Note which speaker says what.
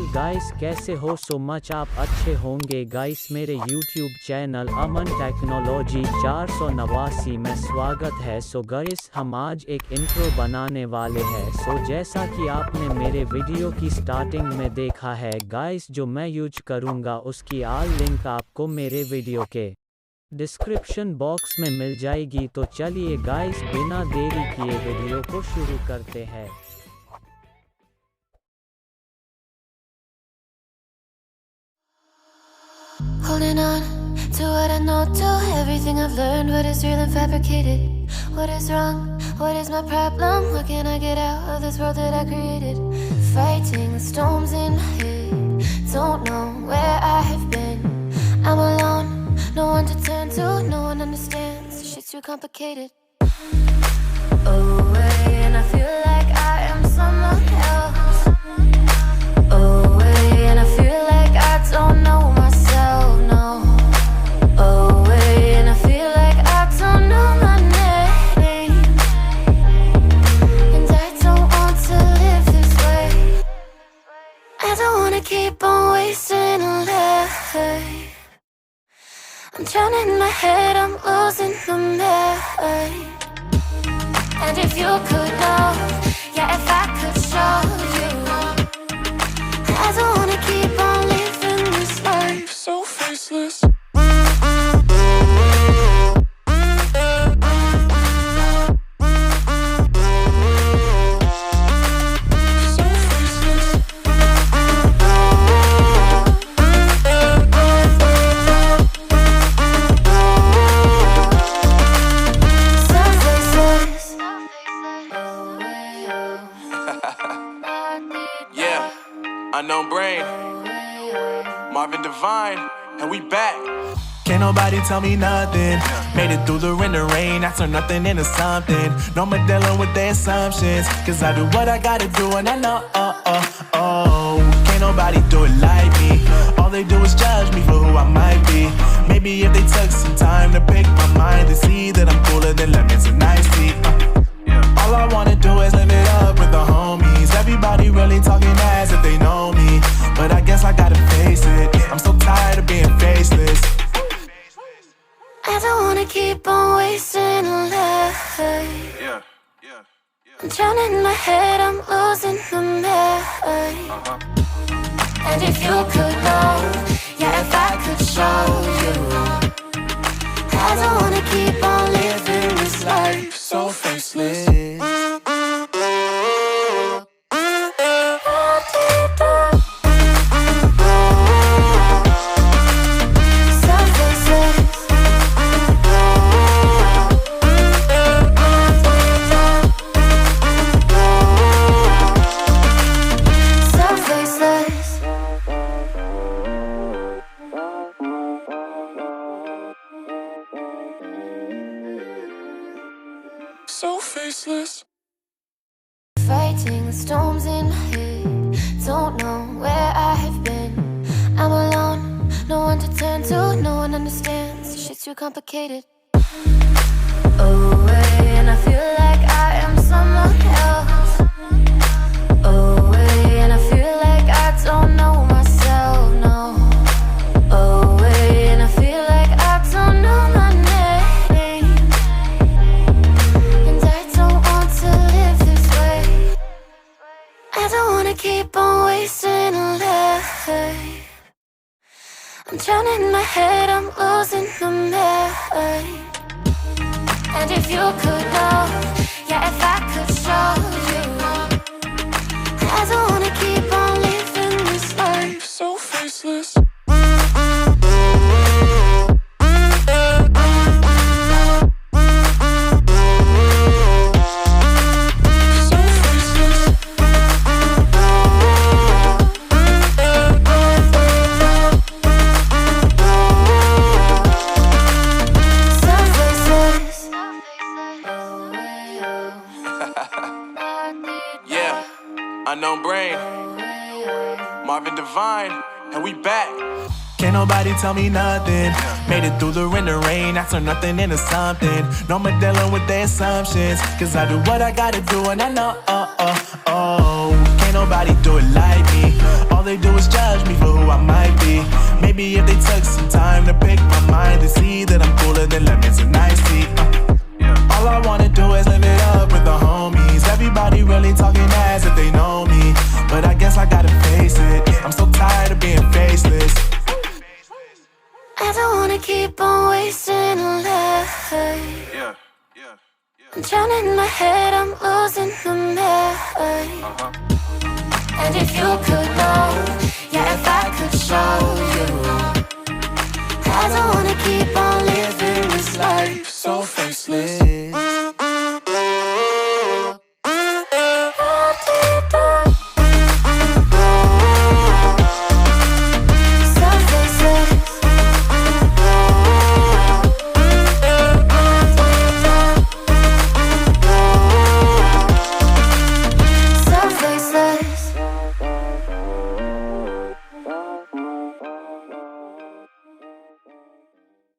Speaker 1: Smile guys, कैसे हो? So much आप अच्छे होंगे गाइस। मेरे YouTube चैनल अमन टेक्नोलॉजी 489 में स्वागत है। सो गाइस, हम आज एक इंट्रो बनाने वाले हैं। सो जैसा कि आपने मेरे वीडियो की स्टार्टिंग में देखा है गाइस, जो मैं यूज करूँगा उसकी ऑल लिंक आपको मेरे वीडियो के डिस्क्रिप्शन बॉक्स में मिल जाएगी। तो चलिए गाइस, बिना देरी किए वीडियो को शुरू करते हैं।
Speaker 2: Holding on to what I know, to everything I've learned. What is real and fabricated? What is wrong? What is my problem? What can I get out of this world that I created? Fighting storms in my head, don't know where I have been. I'm alone, no one to turn to, no one understands. Shit's too complicated. Away, and I feel like I am someone else. Away, and I feel like I don't know myself, no. Away, and I feel like I don't know my name. And I don't want to live this way. I don't wanna keep on wasting a life. I'm drowning in my head, I'm losing my mind. And if you could know, yeah, if I could show you, I don't wanna keep on living this life so faceless.
Speaker 3: Unknown brain, Marvin Divine, and we back.
Speaker 4: Can't nobody tell me nothing. Made it through the rain and rain, I turn nothing into something. No more dealing with their assumptions, cause I do what I gotta do and I know, can't nobody do it like me. All they do is judge me for who I might be. Maybe if they took some time to pick my mind, they see that I'm cooler than lemons and iced tea. All I wanna do is live it up with the homies. Everybody really talking as if they know me, but I guess I gotta face it. I'm so tired of being faceless.
Speaker 2: I don't wanna keep on wasting a life. I'm drowning in my head, I'm losing my mind. And if you could know, yeah, if I could show you, I don't wanna keep on living this life so faceless.
Speaker 3: So faceless.
Speaker 2: Fighting storms in my head, don't know where I have been. I'm alone, no one to turn to, no one understands. Shit's too complicated. Away, and I feel like I am someone else. Away, and I feel like I don't know myself, no. Away, and I feel like I don't know my name. And I don't want to live this way. I don't wanna keep on wasting a life. I'm drowning in my head, I'm losing my mind. And if you could know, yeah, if I could show you, I don't wanna keep on living this life so faceless.
Speaker 3: Unknown brain, Marvin Divine, and we back.
Speaker 4: Can't nobody tell me nothing. Made it through the rain and rain, I turn nothing into something. No more dealing with their assumptions, cause I do what I gotta do and I know, can't nobody do it like me. All they do is Maybe if they took some time to pick my mind, they see that I'm cooler than lemons and iced tea. All I wanna do is live it up with the homies. Everybody really talking as if they know me, but I guess I gotta face it. I'm so tired of being faceless.
Speaker 2: I don't wanna keep on wasting a life. I'm drowning in my head, I'm losing the mind. And if you could